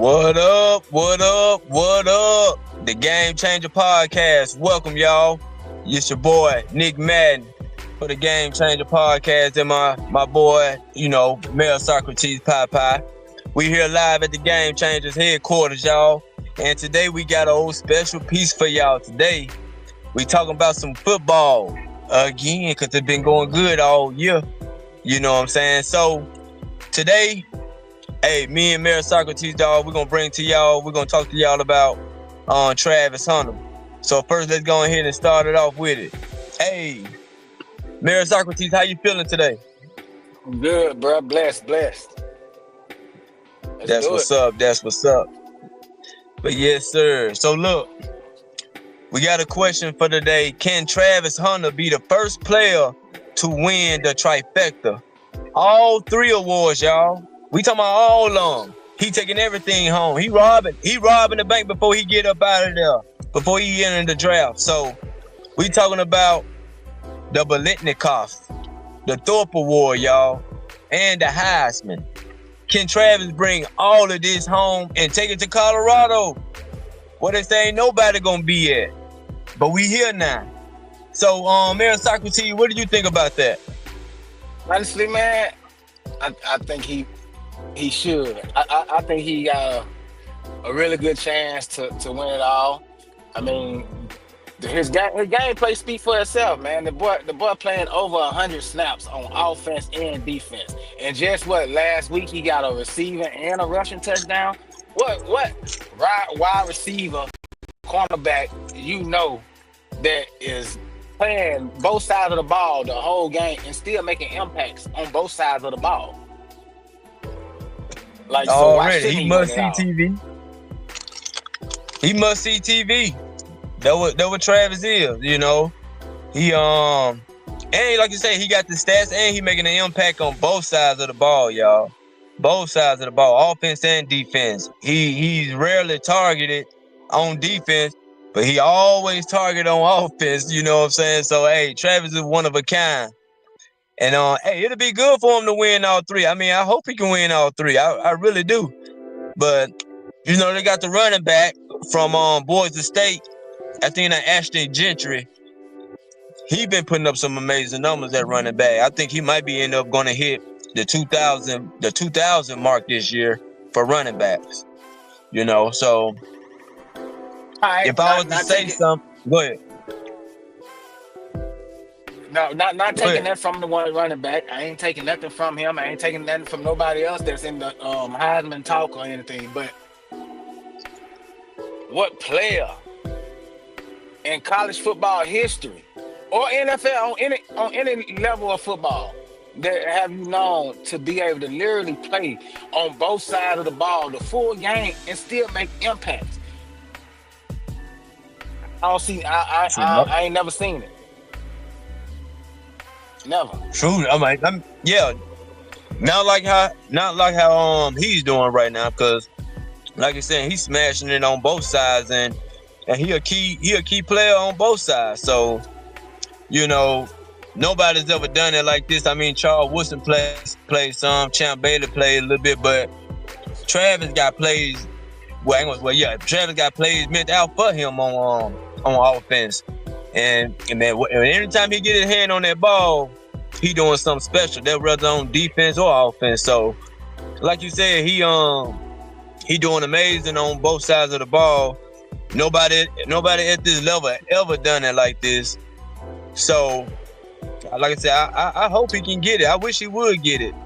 What up? What up? What up? The Game Changer Podcast. Welcome, y'all. It's your boy, Nick Madden, for the Game Changer Podcast, and my boy, Mel Socrates Pie. We here live at the Game Changers headquarters, y'all. And today we got an old special piece for y'all. Today, we talking about some football again, because it's been going good all year. You know what I'm saying? So, today, hey, me and Mary Socrates, dog, we're going to talk to y'all about Travis Hunter. So first, let's go ahead and start it off with it. Hey, Mary Socrates, how you feeling today? I'm good, bro. Blessed. That's what's up. But yes, sir. So look, we got a question for today. Can Travis Hunter be the first player to win the trifecta? All three awards, y'all. We talking about all of them. He taking everything home. He robbing the bank before he get up out of there, before he enter the draft. So we talking about the Biletnikoff, the Thorpe Award, y'all, and the Heisman. Can Travis bring all of this home and take it to Colorado? Well, they say ain't nobody gonna be at, but we here now. So, Mayor Socrates, what do you think about that? Honestly, man, I think he should. I think he got a really good chance to win it all. I mean, his gameplay speaks for itself, man. The boy playing over 100 snaps on offense and defense. And just last week he got a receiving and a rushing touchdown. What wide receiver, cornerback, that is playing both sides of the ball the whole game and still making impacts on both sides of the ball? Like, so already, he must see TV. He must see TV. That what Travis is, you know. He and like you say, he got the stats and he making an impact on both sides of the ball, y'all. Both sides of the ball, offense and defense. He's rarely targeted on defense, but he always targeted on offense. You know what I'm saying? So hey, Travis is one of a kind. And hey, it'll be good for him to win all three. I mean, I hope he can win all three. I really do. But they got the running back from Boise State. I think that Ashton Gentry. He been putting up some amazing numbers at running back. I think he might be end up going to hit the 2000 mark this year for running backs. So if I was to say something, go ahead. No, not taking that from the one running back. I ain't taking nothing from him. I ain't taking nothing from nobody else that's in the Heisman talk or anything. But what player in college football history or NFL on any level of football that have you known to be able to literally play on both sides of the ball the full game and still make impacts? I ain't never seen it. Never. True. Not like how he's doing right now, because like I said, he's smashing it on both sides, and he a key player on both sides. So nobody's ever done it like this. I mean, Charles Woodson played some, Champ Bailey played a little bit, but Travis got plays. Travis got plays meant out for him on offense. And man, anytime he get his hand on that ball, he doing something special. That whether on defense or offense. So, like you said, he doing amazing on both sides of the ball. Nobody at this level ever done it like this. So, like I said, I hope he can get it. I wish he would get it.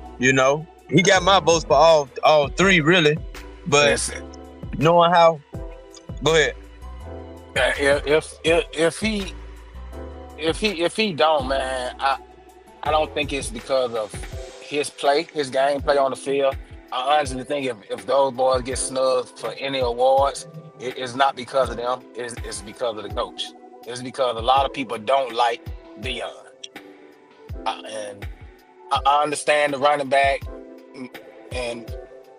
He got my votes for all three, really. But knowing how, go ahead. If he don't, man, I don't think it's because of his game play on the field. I honestly think if those boys get snubbed for any awards, it's not because of them. It's because of the coach. It's because a lot of people don't like Deion. And I understand the running back, and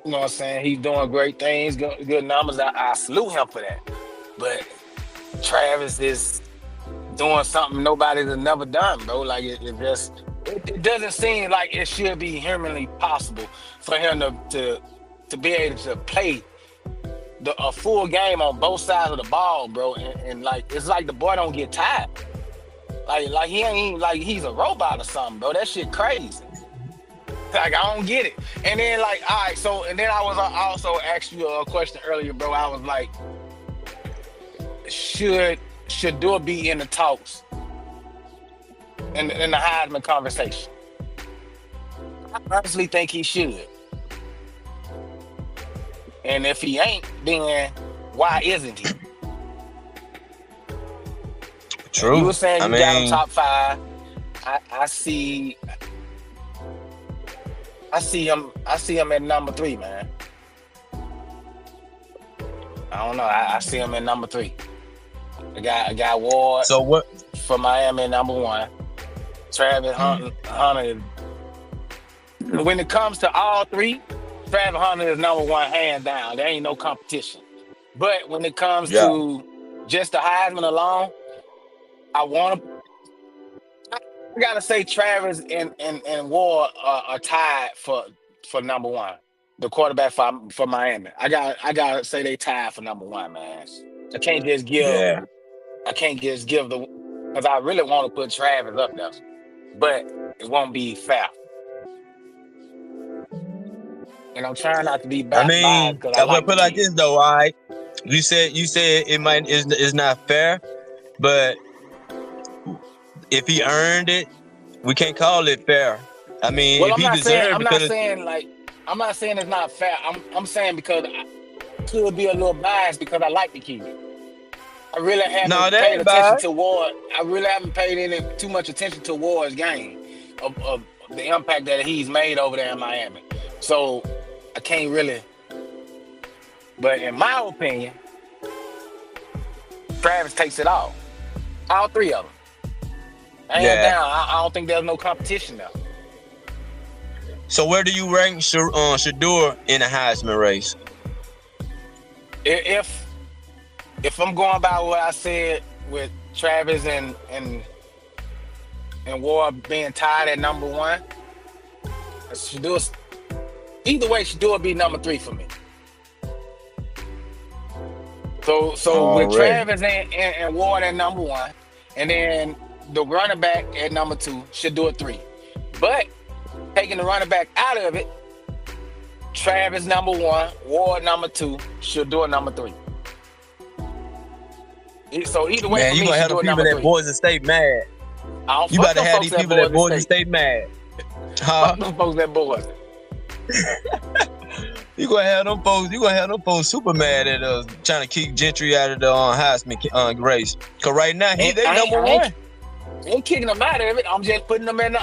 you know what I'm saying, he's doing great things, good numbers. I salute him for that. But Travis is doing something nobody's never done, bro. Like it doesn't seem like it should be humanly possible for him to be able to play a full game on both sides of the ball, bro. And like it's like the boy don't get tired. Like he ain't like he's a robot or something, bro. That shit crazy. Like I don't get it. And then like, all right, so and then I also asked you a question earlier, bro. I was like, should Shador be in the talks in the Heisman conversation? I honestly think he should. And if he ain't, then why isn't he? True. You were saying I you got him mean, top five. I see I see him at number three, man. I don't know. I see him at number three. I got Ward so what? for Miami number one. Travis Hunter. When it comes to all three, Travis Hunter is number one, hands down. There ain't no competition. But when it comes Yeah, to just the Heisman alone, I want to. I gotta say Travis and Ward are tied for number one, the quarterback for Miami. I gotta say they tied for number one, man. I can't just give yeah. I can't just give the because I really want to put Travis up there, but it won't be fair. And I'm trying not to be I biased mean, because I I would like the put it like kid. this though. All right, you said it might is not fair, but if he earned it, we can't call it fair. I mean, Well, if he deserved, because I'm not saying it's not fair. I'm saying because I could be a little biased because I like the kid. I really no, haven't that paid ain't attention bad. to Ward. I really haven't paid any too much attention to Ward's game of the impact that he's made over there in Miami. So I can't really. But in my opinion, Travis takes it all three of them, hands Yeah. down. I don't think there's no competition now. So where do you rank Shador in the Heisman race? If I'm going by what I said with Travis and Ward being tied at number one, Shador, either way, Shador be number three for me. So with Already. Travis and Ward at number one, and then the running back at number two, Shador three. But taking the running back out of it, Travis number one, Ward number two, Shador number three. So either way Man, for you me, gonna have the Shador people number that three. Boise State mad. I don't You fuck about to them have folks these at people that Boise Boise State. State mad. Fuck Huh? them folks at Boise. You gonna have them folks. You gonna have them folks super mad at us trying to keep Gentry out of the Heisman race. Cause right now they number one. I ain't kicking them out of it. I'm just putting them in.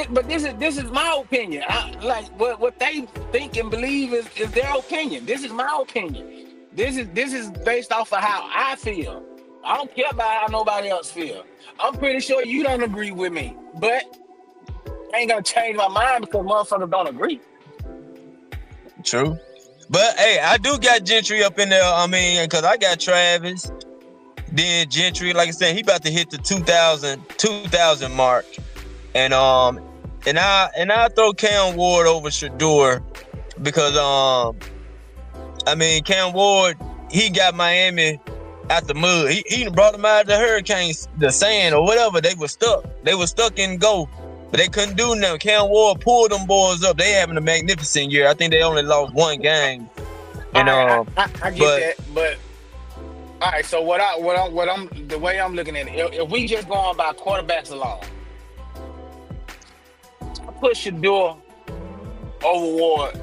But this is my opinion. Like what they think and believe is their opinion. This is my opinion. This is based off of how I feel. I don't care about how nobody else feel. I'm pretty sure you don't agree with me, but I ain't gonna change my mind because motherfuckers don't agree. True. But hey, I do got Gentry up in there. I mean, cause I got Travis. Then Gentry, like I said, he about to hit the 2000 mark, and I throw Cam Ward over Shador because I mean Cam Ward, he got Miami out the mud. He brought them out of the hurricanes, the sand or whatever. They were stuck in go, but they couldn't do nothing. Cam Ward pulled them boys up. They having a magnificent year. I think they only lost one game, All and right, I get but that, but all right. So I'm the way I'm looking at it. If we just going by quarterbacks alone, I put Shador over Ward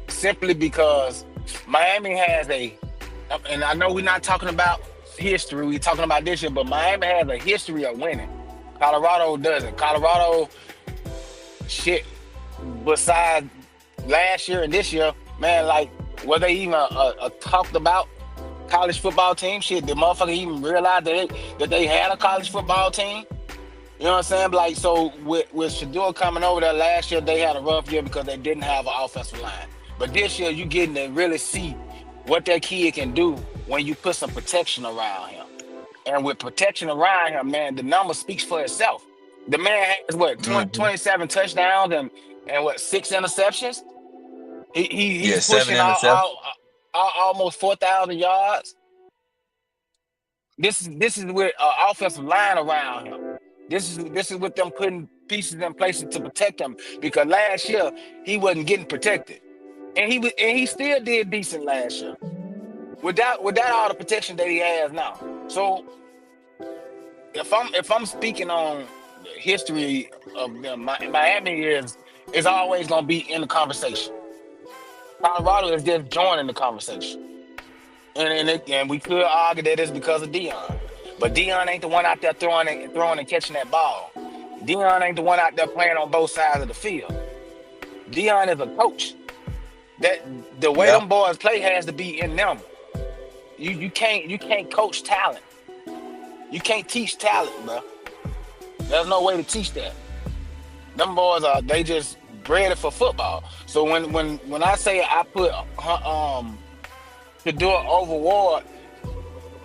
simply because Miami has and I know we're not talking about history. We're talking about this year, but Miami has a history of winning. Colorado doesn't. Colorado, shit. Besides last year and this year, man, like were they even a talked about college football team? Shit, did motherfucker even realize that they had a college football team? You know what I'm saying? Like, so with Shador coming over there last year, they had a rough year because they didn't have an offensive line. But this year, you getting to really see what that kid can do when you put some protection around him. And with protection around him, man, the number speaks for itself. The man has what 20, mhm. 27 touchdowns and what 6 interceptions. Yeah, He's seven pushing interceptions. almost 4,000 yards. This is with offensive line around him. This is with them putting pieces in places to protect him, because last year he wasn't getting protected, and he still did decent last year without all the protection that he has now. So if I'm speaking on the history of them, Miami is always gonna be in the conversation. Colorado is just joining the conversation. And we could argue that it's because of Dion. But Dion ain't the one out there throwing and catching that ball. Dion ain't the one out there playing on both sides of the field. Dion is a coach. That the way them boys play has to be in them. You can't coach talent. You can't teach talent, bro. There's no way to teach that. Them boys they just bred it for football. So when I say I put Shedeur over Ward,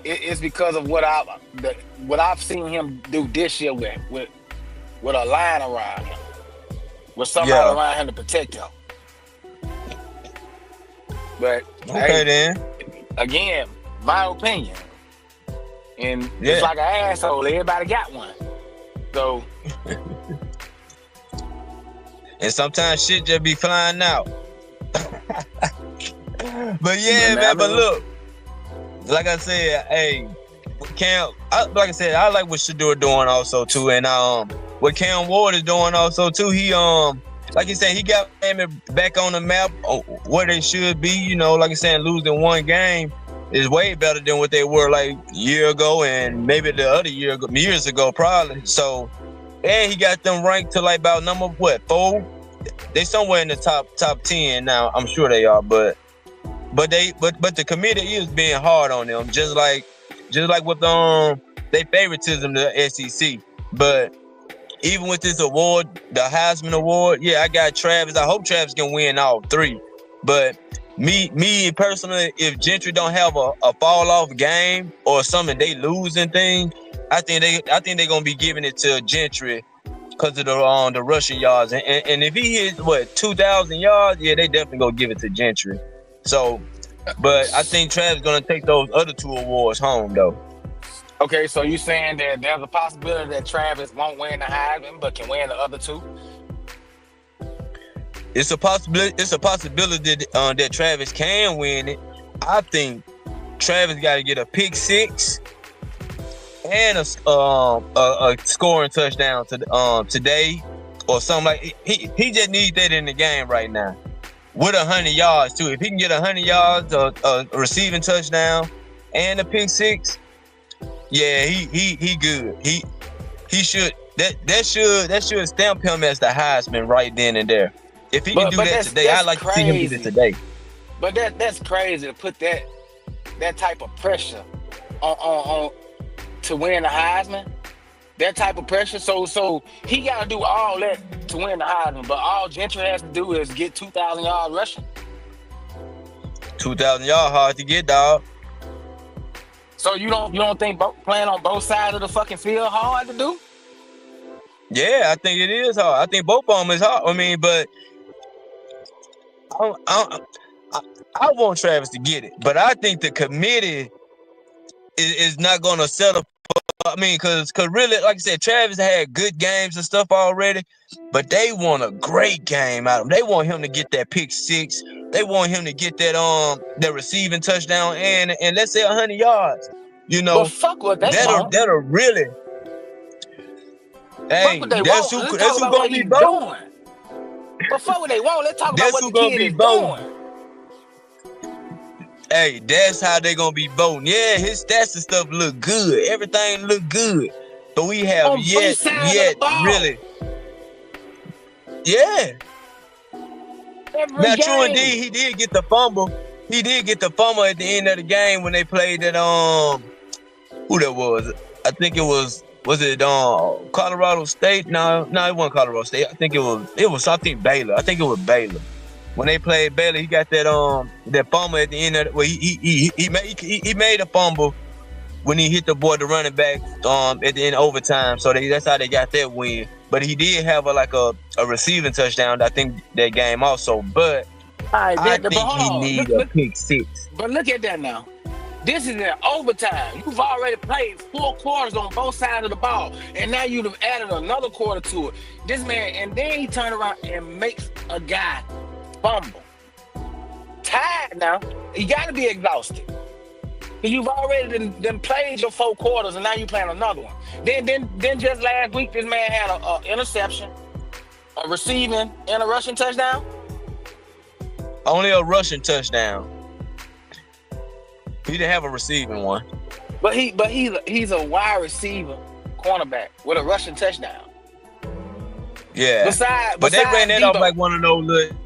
it's because of what I've seen him do this year with a line around him, with somebody around him to protect him. But okay, then again, my opinion, and just like an asshole, everybody got one. So, and sometimes shit just be flying out. But yeah, man. But look, like I said, hey, Cam. Like I said, I like what Shedeur doing also too, and what Cam Ward is doing also too. He like you said, he got Miami back on the map where they should be. You know, like I said, losing one game is way better than what they were like a year ago, and maybe the other years ago probably. So, and he got them ranked to like about number 4? They somewhere in the top 10 now. I'm sure they are, but the committee is being hard on them, just like with they favoritism to the SEC. But even with this award, the Heisman Award, I got Travis. I hope Travis can win all 3. But me personally, if Gentry don't have a fall off game or something they losing thing, I think they're gonna be giving it to Gentry because of the rushing yards. And if he hits 2,000 yards, they definitely gonna give it to Gentry. So, but I think Travis gonna take those other 2 awards home though. Okay, so you saying that there's a possibility that Travis won't win the Heisman, but can win the other 2? It's a possibility. It's a possibility that Travis can win it. I think Travis got to get a pick 6 and a scoring touchdown today or something like. He just needs that in the game right now. With 100 yards too. If he can get 100 yards, a receiving touchdown, and a pick 6, he good. He should that should stamp him as the Heisman right then and there. If he can do that today, I'd like to see him do it today. But that's crazy to put that type of pressure on to win the Heisman. That type of pressure. So he got to do all that to win the Heisman. But all Gentry has to do is get 2,000 yards rushing. 2,000 yards hard to get, dog. So you don't think playing on both sides of the fucking field hard to do? Yeah, I think it is hard. I think both of them is hard. I mean, but I want Travis to get it. But I think the committee is not going to settle. I mean, because really, like I said, Travis had good games and stuff already, but they want a great game out of him. They want him to get that pick 6. They want him to get that receiving touchdown and let's say 100 yards. You know, but fuck what they want. That'll really. Hey, that's who gonna be voting. But fuck what they want. Let's talk about what the kid is doing. Hey, that's how they gonna be voting. Yeah, his stats and stuff look good. Everything look good. But we have yet really. Yeah. Now, true indeed, he did get the fumble. He did get the fumble at the end of the game when they played that who that was? I think it was it Colorado State? No, it wasn't Colorado State. I think it was something Baylor. I think it was Baylor. When they played Baylor, he got that fumble at the end of he made a fumble when he hit the running back at the end of overtime. So that's how they got that win. But he did have a receiving touchdown, I think, that game also. But All right, I but think hold he on. need a pick six. But look at that now. This is in overtime. You've already played 4 quarters on both sides of the ball, and now you've added another quarter to it. This man, and then he turn around and makes a guy fumble. Tired now. You got to be exhausted. 'Cause you've already then played your 4 quarters, and now you playing another one. Then just last week, this man had a interception, a receiving, and a rushing touchdown. Only a rushing touchdown. He didn't have a receiving one. But he's a wide receiver cornerback with a rushing touchdown. Yeah. Besides they ran that off Debo. like one of those little.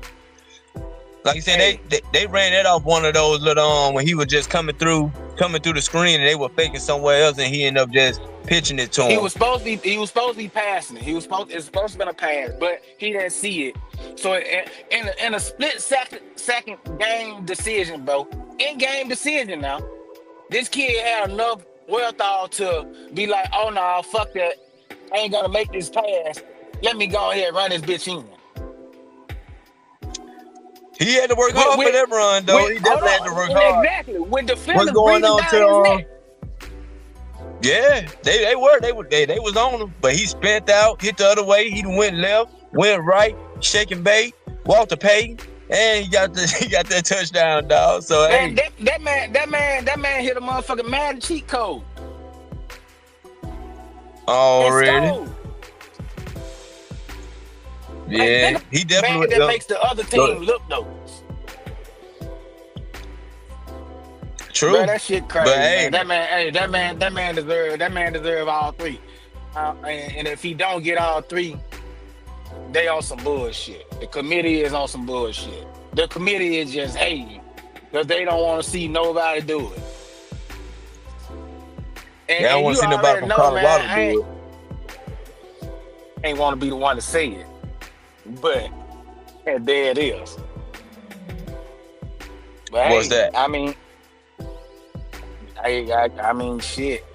Like you said, Hey. they ran that off one of those little when he was just coming through the screen, and they were faking somewhere else, and he ended up just pitching it to him. He was supposed to be passing it. It's supposed to be a pass, but he didn't see it. So in a split second game decision, bro, in game decision now, this kid had enough wherewithal to be like, oh no, fuck that, I ain't gonna make this pass. Let me go ahead and run this bitch in. He had to work hard for that run, though. He definitely had to work hard. Exactly. With defenders What's going breathing on down his neck. Yeah, they was on him, but he spent out, hit the other way. He went left, went right, shaking bait, walked the pay, and he got that touchdown, dog. So Man, hey, that man hit a motherfucking Madden cheat code. already, And yeah, like, he definitely that makes the other team look though. True. Bro, that shit crazy. But hey, that man deserve all three. And if he don't get all three, they on some bullshit. The committee is on some bullshit. The committee is just hating because they don't want to see nobody do it. And, they don't want to see nobody from Colorado do it. Ain't want to be the one to say it, but there it is. But What's that? I mean, I mean, shit.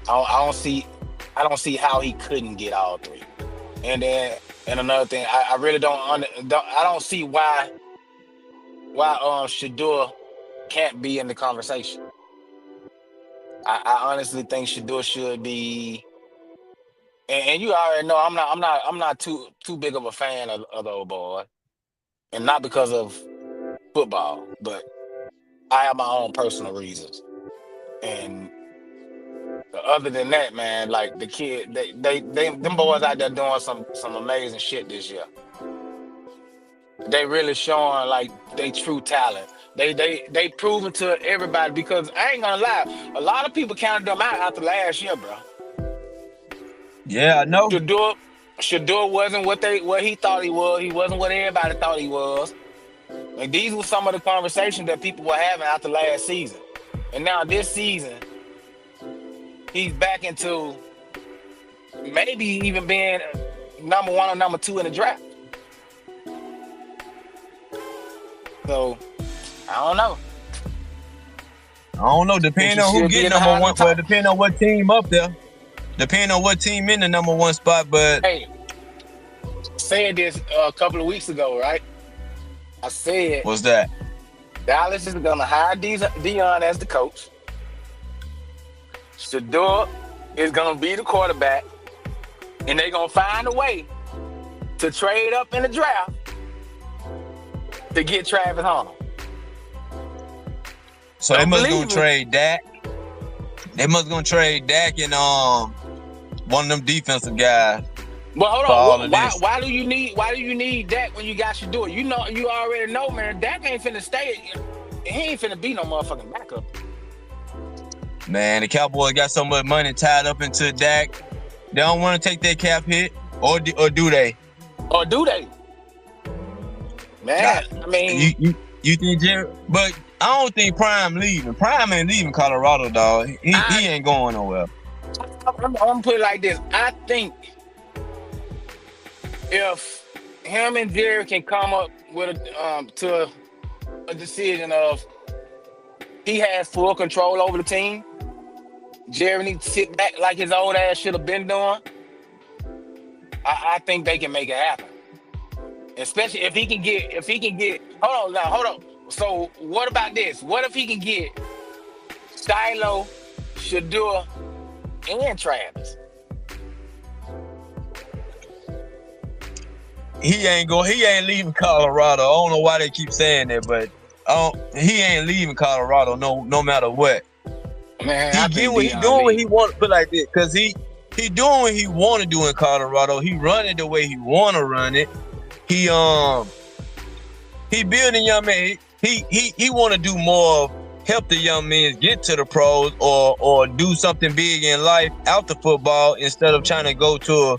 I don't see how he couldn't get all three. And then, and another thing, I really I don't see why Shador can't be in the conversation. I honestly think Shador should be. And you already know I'm not too big of a fan of the old boy, and not because of football, but I have my own personal reasons. And other than that, man, like the kid, them boys out there doing some amazing shit this year. They really showing like they true talent. They proving to everybody, because I ain't gonna lie, a lot of people counted them out after last year, bro. Yeah, I know. Shador wasn't what he thought he was. He wasn't what everybody thought he was. And these were some of the conversations that people were having after last season. And now this season, he's back into maybe even being number 1 or number 2 in the draft. So I don't know. Depending on who get number 1. Well, depending on what team up there. Depending on what team in the number 1 spot, but hey, said this a couple of weeks ago, right? I said, what's that? Dallas is gonna hire Dion as the coach. Shador is gonna be the quarterback, and they're gonna find a way to trade up in the draft to get Travis Hunter. So they must gonna trade Dak. They must gonna trade Dak and one of them defensive guys. But hold on, why do you need Dak when you got Shador? You already know, man. Dak ain't finna stay. He ain't finna be no motherfucking backup. Man, the Cowboys got so much money tied up into Dak. They don't want to take that cap hit, or do they? Or do they? Man, I mean, you think Jerry? But I don't think Prime leaving. Prime ain't leaving Colorado, dog. He ain't going nowhere. I'm gonna put it like this. I think if him and Jerry can come up with to a decision of he has full control over the team, Jerry needs to sit back like his old ass should have been doing. I think they can make it happen. Especially if he can get hold on. So what about this? What if he can get Stylo, Shadur, and Travis? He ain't leaving Colorado. I don't know why they keep saying that, but he ain't leaving Colorado no matter what. Man, He I get think what he Dion doing what leave. he want to put like that, cause he doing what he want to do in Colorado. He run it the way he want to run it. He building young man. He want to do more of help the young men get to the pros or do something big in life after football instead of trying to go to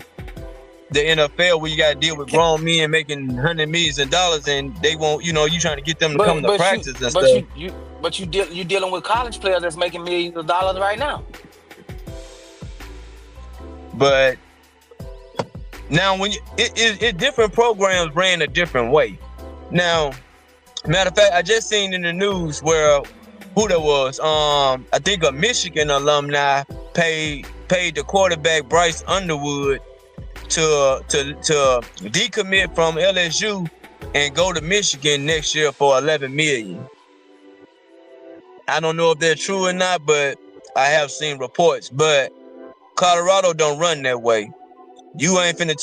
the NFL where you got to deal with grown men making $100 million and they won't, you trying to get them to come to But you practice and but stuff. you dealing with college players that's making millions of dollars right now. But now when different programs ran a different way. Now, matter of fact, I just seen in the news where who that was. I think a Michigan alumni paid the quarterback Bryce Underwood to decommit from LSU and go to Michigan next year for $11 million. I don't know if they're true or not, but I have seen reports. But Colorado don't run that way. You ain't gonna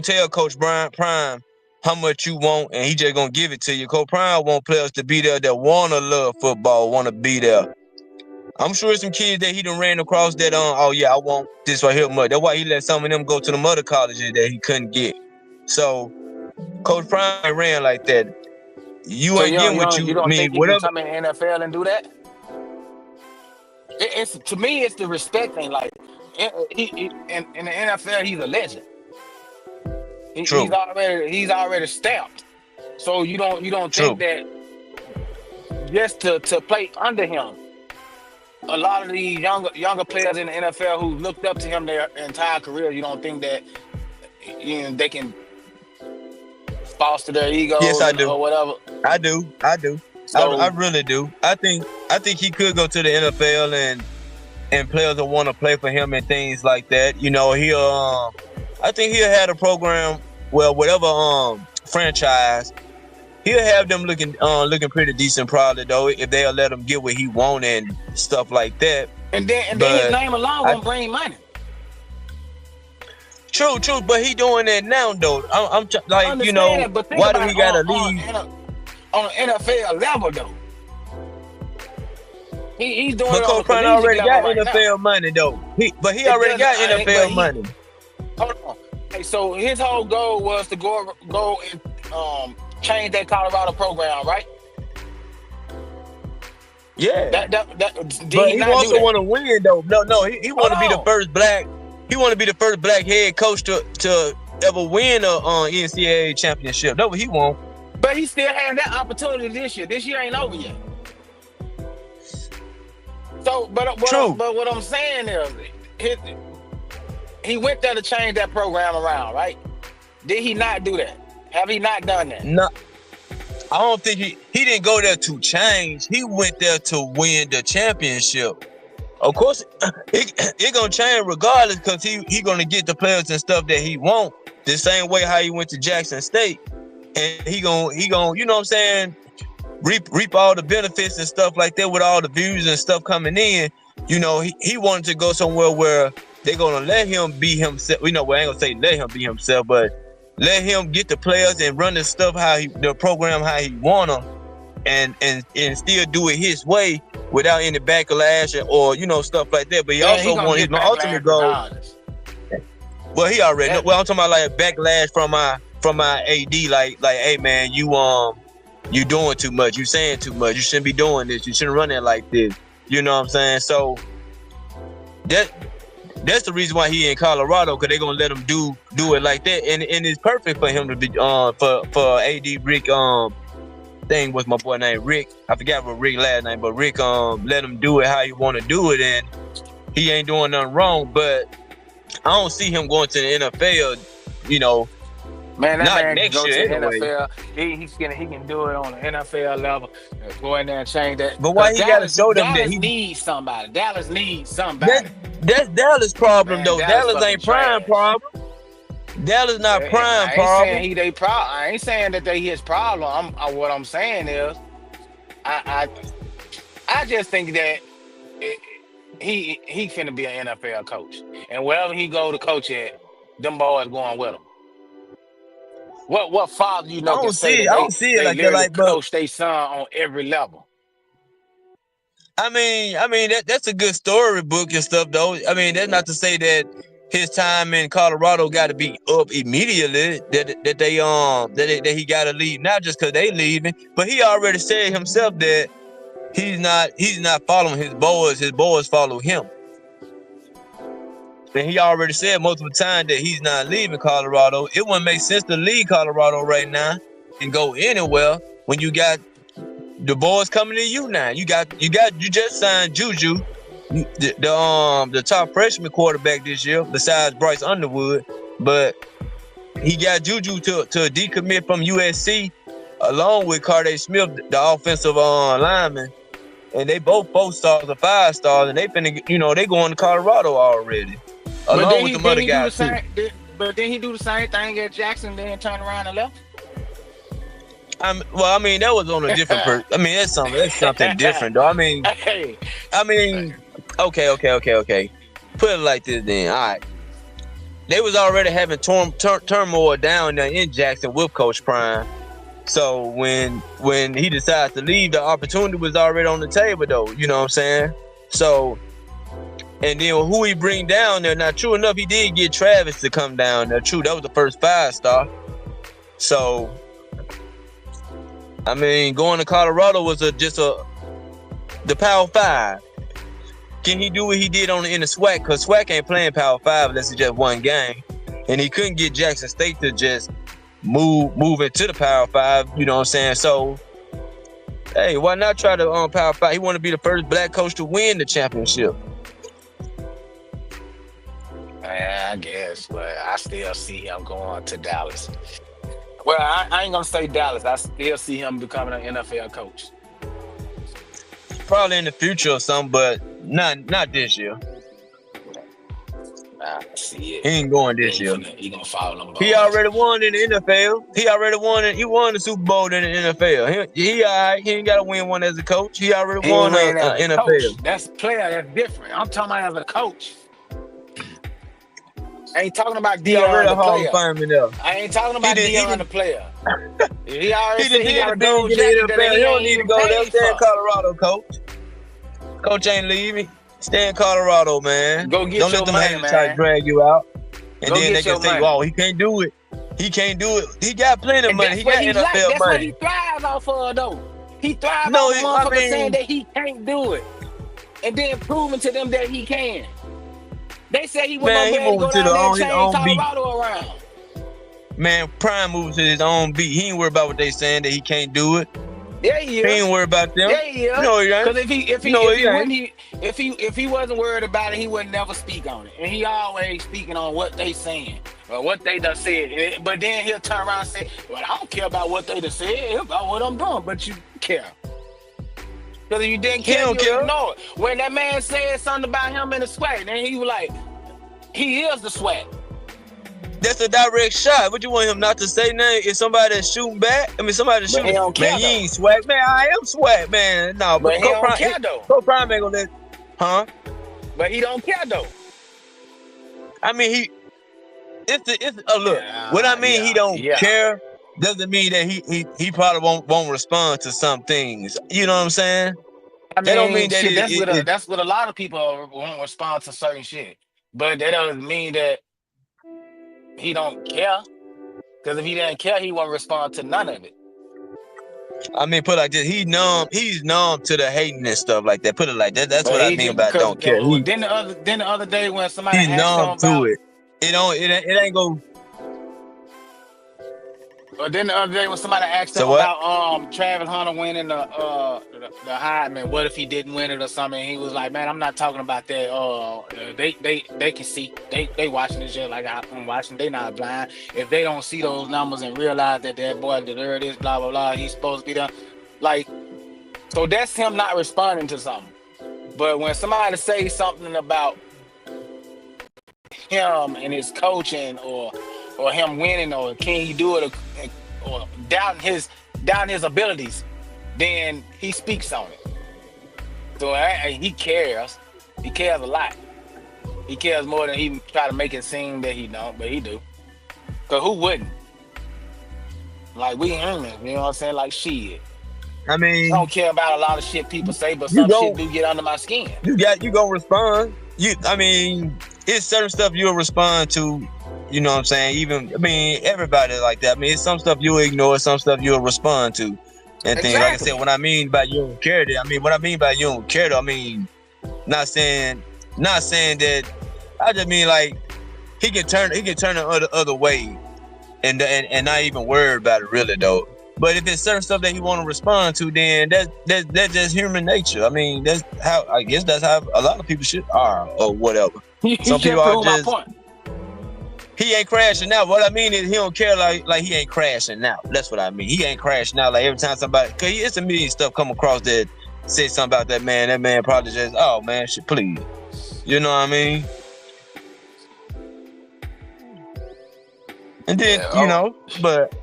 tell Coach Brian Prime how much you want, and he just gonna give it to you. Coach Prime want players to be there that wanna love football, wanna be there. I'm sure some kids that he done ran across that oh yeah, I want this right here much. That's why he let some of them go to the other colleges that he couldn't get. So Coach Prime ran like that. You So ain't getting what you you don't mean, think he can whatever. come in the NFL and do that? It's to me, it's the respect thing. Like in the NFL, he's a legend. He's True, already stamped. So you don't true. think that just to play under him, a lot of these younger players in the NFL who looked up to him their entire career, you don't think that they can foster their Yes, egos I and do. or whatever. I do. I So really do. I think he could go to the NFL and players will want to play for him and things like that. I think he'll have a program, well, whatever franchise, he'll have them looking pretty decent probably though, if they'll let him get what he want and stuff like that. and then his But name alone I won't bring money. true, but he doing that now though. I Like, understand that, but think why do about he it gotta leave? on an NFL level though. He's doing But it on a Coach Prime collegiate already level got right now. NFL money though. He It already doesn't, got but NFL money. hold on. Hey, so his whole goal was to go and change that Colorado program, right? Yeah. Did But he he not do also that? want to win though. No, he want Hold to be the on. first black. He want to be the first black head coach to ever win a NCAA championship. That's what he want. But he still has that opportunity this year. This year ain't over yet. So, True. what I'm saying is, he went there to change that program around, right? Did he not do that? Have he not done that? No, I don't think he didn't go there to change. He went there to win the championship. Of course, it gonna change regardless because he gonna get the players and stuff that he want the same way how he went to Jackson State, and he gonna you know what I'm saying, reap all the benefits and stuff like that with all the views and stuff coming in. He wanted to go somewhere where they gonna let him be himself. Well, I ain't gonna say let him be himself, but let him get the players and run the stuff the program how he want them, and still do it his way without any backlash or stuff like that. But he Man, he also gonna want his get ultimate backlash goal. regardless. Well, he already know. That, Well, I'm talking about like a backlash from my AD, like hey man, you doing too much, you saying too much, you shouldn't be doing this, you shouldn't run it like this. You know what I'm saying? So that's the reason why he in Colorado, because they're gonna let him do it like that, and it's perfect for him to be for AD Rick thing was my boy named Rick. I forgot what Rick last name, but Rick let him do it how he want to do it, and he ain't doing nothing wrong. But I don't see him going to the NFL. man, that Not man can next go to year the anyway. NFL. He can do it on the NFL level. Go in there and change that. But why Because he gotta show them that Dallas he? needs somebody. Dallas needs somebody. That's Dallas' problem Man, though. Dallas Dallas fucking ain't Prime trash. problem. Dallas not prime I ain't saying problem. he they problem. I ain't saying that they his problem. What I'm saying is, I I just think that it, he finna be an NFL coach, and wherever he go to coach at, them boys going with him. What father you I know can don't say see it. that I don't see it they like that. literally Like, but coach their son on every level? I mean that's a good storybook and stuff though. I mean that's not to say that his time in Colorado got to be up immediately. That he got to leave now just because they leaving. But he already said himself that he's not following his boys. His boys follow him. And he already said multiple times that he's not leaving Colorado. It wouldn't make sense to leave Colorado right now and go anywhere when you got the boys coming to you now. You just signed Juju, the top freshman quarterback this year, besides Bryce Underwood. But he got Juju to decommit from USC along with Carter Smith, the offensive lineman. And they both 4 stars or 5 stars, and they going to Colorado already, But along with the other he do the guys too. same. But then he do the same thing at Jackson, then turn around and left. Well, I mean, that was on a different I mean, that's something different, though. Hey, I mean, okay. Put it like this, then. All right, they was already having turmoil down there in Jackson with Coach Prime. So when he decided to leave, the opportunity was already on the table, though. You know what I'm saying? So, and then who he bring down there? Now, true enough, he did get Travis to come down there. True, that was the first 5-star. So, I mean, going to Colorado was the Power 5. Can he do what he did in the SWAC? Because SWAC ain't playing Power 5 unless it's just one game. And he couldn't get Jackson State to just move into the Power 5. You know what I'm saying? So, hey, why not try to Power 5? He want to be the first black coach to win the championship. I guess, but I still see him going to Dallas. Well, I ain't gonna say Dallas. I still see him becoming an NFL coach. Probably in the future or something, but not this year. I see it. He ain't going this year. He gonna follow them boys. He already won in the NFL. He won the Super Bowl in the NFL. He all right. He ain't got to win one as a coach. He already won an NFL. Coach. That's player. That's different. I'm talking about as a coach. I ain't talking about Dion the player. I ain't talking about Dion the player. He already said he got to go to the NFL. He don't need to go there. Stay in Colorado, coach. Coach ain't leaving. Stay in Colorado, man. Go get don't your let them money, haters man. try to drag you out. And go then they can say, "Oh, he can't do it. He can't do it. He got plenty of money. He got NFL money." That's what he thrives off of, though. He thrives off of motherfuckers saying that he can't do it, and then proving to them that he can. They say he was going to go down there and change Colorado around. Man, Prime moves to his own beat. He ain't worried about what they saying that he can't do it. Yeah, he is. He ain't worried about them. Yeah, he is. No, he ain't. Because if he wasn't worried about it, he would never speak on it. And he always speaking on what they saying or what they done said. But then he'll turn around and say, "Well, I don't care about what they done said. It's about what I'm doing." But you care. Because if you didn't care, you ignore it. When that man said something about him in the SWAT, then he was like, he is the SWAT. That's a direct shot. What you want him not to say nothing? If somebody that's shooting back, somebody that's shooting. Man, you ain't SWAT. Man, I am SWAT, man. No, but he don't care though. Pro Prime ain't gonna let, huh? But he don't care though. I mean, look. What I mean, he don't care doesn't mean that he probably won't respond to some things. You know what I'm saying? I mean, that don't mean that that's what a lot of people won't respond to certain shit. But that doesn't mean that he don't care. Because if he didn't care, he won't respond to none of it. I mean, put it like this: he's numb to the hating and stuff like that. Put it like that. That's what I mean about don't care. Then the other day when somebody he's numb to it. It ain't go. But then the other day when somebody asked him about Travis Hunter winning the Heisman, what if he didn't win it or something? And he was like, "Man, I'm not talking about that. They can see. They watching this shit like I'm watching. They not blind. If they don't see those numbers and realize that boy deserved this, blah blah blah, he's supposed to be done. Like, so that's him not responding to something. But when somebody says something about him and his coaching or or him winning, or can he do it, or doubting his abilities, then he speaks on it. So he cares. He cares a lot. He cares more than he try to make it seem that he don't, but he do. Cause who wouldn't? Like, we human, you know what I'm saying? Like, shit. I I mean, don't care about a lot of shit people say, but you some shit go, do get under my skin. you gonna respond. I mean, it's certain stuff you'll respond to. You know what I'm saying? Even, I mean, everybody like that. I mean, it's some stuff you'll ignore, some stuff you'll respond to, and things. Like I said, Exactly. what I mean by you don't care, what I mean by you don't care, I mean, not saying that. I just mean like he can turn the other way, and not even worry about it really though. But if it's certain stuff that he want to respond to, then that's just human nature. I mean, that's how, I guess that's how a lot of people are, or whatever. You Some people just are proved my just, point. he ain't crashing out. What I mean is he don't care, like he ain't crashing out. That's what I mean. He ain't crashing out like every time somebody, cause it's a million stuff come across that say something about that man. That man probably just, oh man, shit, please. You know what I mean? And then, Yeah, but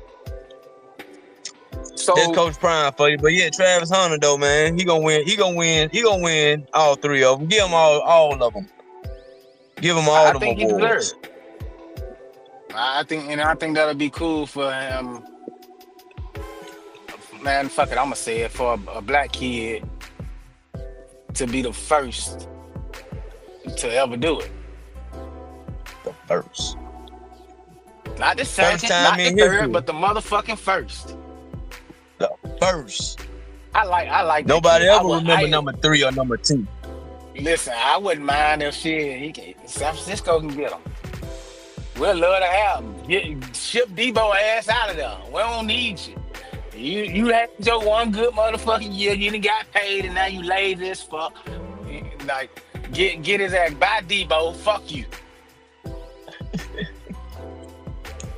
that's so Coach Prime for you. But yeah, Travis Hunter though, man, he gonna win. He gonna win all three of them. Give him all of them. Give him all I them think he deserves awards. it. I think that'll be cool for him. Man, fuck it, I'ma say it, for a black kid to be the first to ever do it. The first. Not the second, time not the in third, history. but the motherfucking first. The first. I like that Nobody kid. ever remember number 3 or number 2. Listen, I wouldn't mind if San Francisco can get him. We'll love to have him. Ship Debo ass out of there. We don't need you. You had your one good motherfucking year. You done got paid, and now you lazy as fuck. Like, get his ass. Bye, Debo. Fuck you.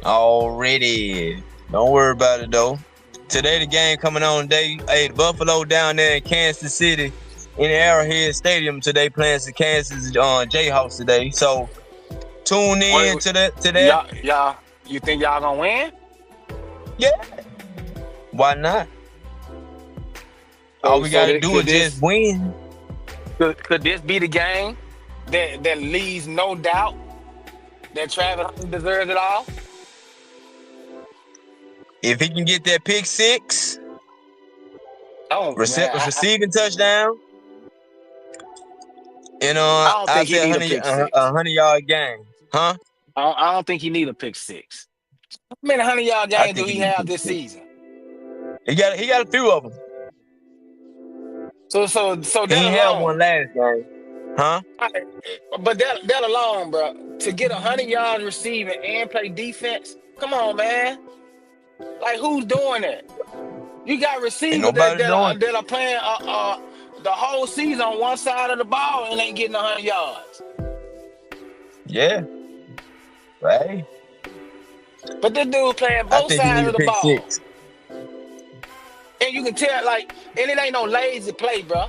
Already. Don't worry about it though. Today the game coming on today. Hey, the Buffalo down there in Kansas City in the Arrowhead Stadium today, playing the Kansas Jayhawks today. So tune in to that. Y'all, you think y'all gonna win? Yeah. Why not? All we gotta do is just win. Could this be the game that leaves no doubt that Travis Hunter deserves it all? If he can get that pick 6, Man, receiving touchdown, and I don't I think he said need a pick 6. 100-yard game, huh? I don't think he need a pick 6. How many 100-yard games do he have this season? He got a few of them. So He that didn't have alone, one last game, huh? but that alone, bro, to get 100 yards receiving and play defense, come on, man. Like, who's doing that? You got receivers that are playing the whole season on one side of the ball and ain't getting 100 yards. Yeah. Right. But this dude playing both sides of the ball. 6. And you can tell, like, and it ain't no lazy play, bro.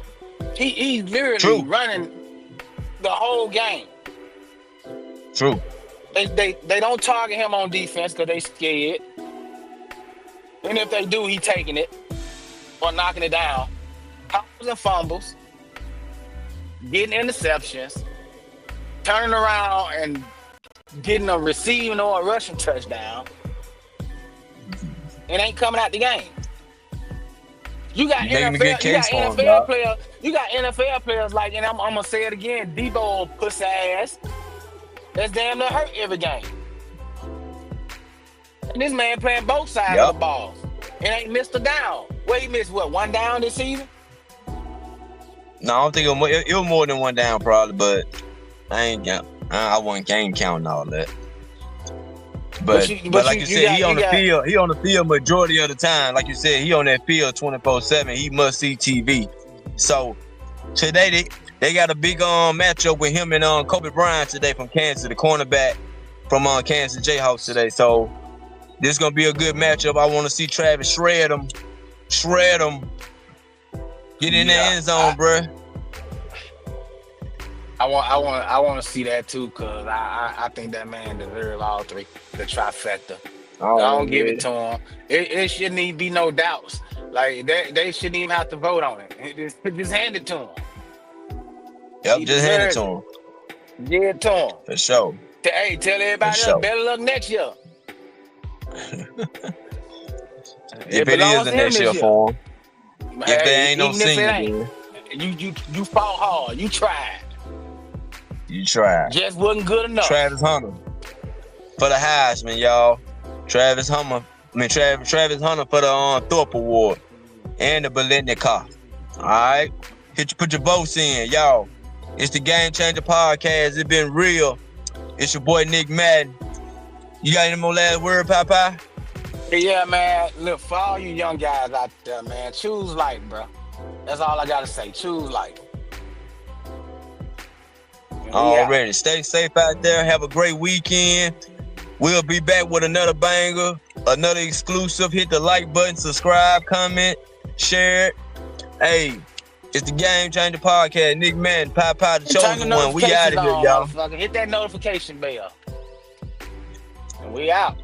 He's literally running the whole game. True. They don't target him on defense because they scared. And if they do, he taking it or knocking it down. Fumbles and fumbles, getting interceptions, turning around and getting a receiving or a rushing touchdown. It ain't coming out the game. You got NFL players. You got NFL players like, and I'm gonna say it again, Debo pussy ass. That's damn near hurt every game. And this man playing both sides of the ball and ain't missed a down. Well, he missed what, 1 down this season? No, I don't think it was more than 1 down probably, but I ain't counting all that. But like you said, he on the field majority of the time. Like you said, he on that field 24/7. He must see TV. So today they got a big matchup with him and Kobe Bryant today from Kansas, the cornerback from Kansas Jayhawks today. So this is gonna be a good matchup. I want to see Travis shred him, get in the end zone, bruh. I want to see that too, cause I think that man deserves all three, the trifecta. I don't give it Already. to him. It shouldn't even be no doubts. Like they shouldn't even have to vote on it. Just hand it to him. Yep, He just hand it deserves to it. him. Give it to him. For sure. Hey, tell For everybody else sure. better luck next year. If It it is belongs the to him next this year year. for him. If there Hey, ain't no even if it senior, ain't, then you fought hard. You tried. you try. Just wasn't good enough. Travis Hunter for the Heisman, y'all. Travis Hunter for the Thorpe Award and the Belitnikov. All right, put your votes in, y'all. It's the Game Changer Podcast. It's been real. It's your boy Nick Madden. You got any more last word, Papa? Yeah, man. Look, for all you young guys out there, man, choose life, bro. That's all I gotta say. Choose life. And we out. Already. Stay safe out there. Have a great weekend. We'll be back with another banger, another exclusive. Hit the like button, subscribe, comment, share it. Hey, it's the Game Changer Podcast. Nick Madden, Papa, the And turn the chosen one. We out notifications of here, on, y'all. motherfucker. Hit that notification bell. And we out.